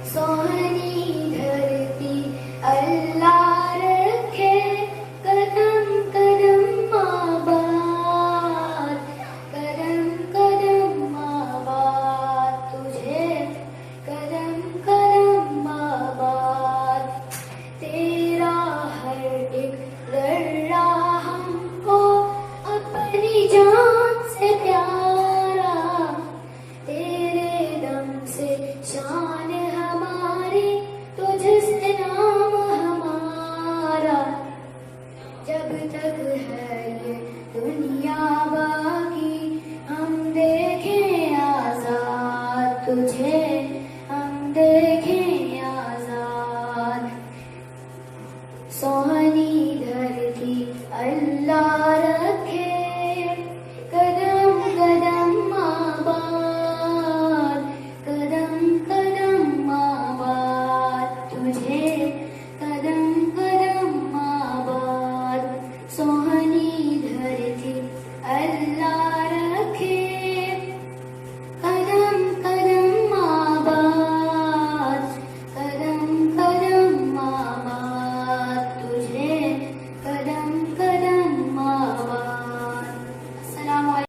सोहनी धरती अल्लाह रखे, कदम कदम आबाद, कदम कदम आबाद तुझे, कदम कदम आबाद। तेरा हर एक जर्रा हमको अपनी जान से प्यारा, तेरे दम से शान हमारी, तुझसे नाम हमारा। जब तक है ये दुनिया बाकी, हम देखें आजाद तुझे,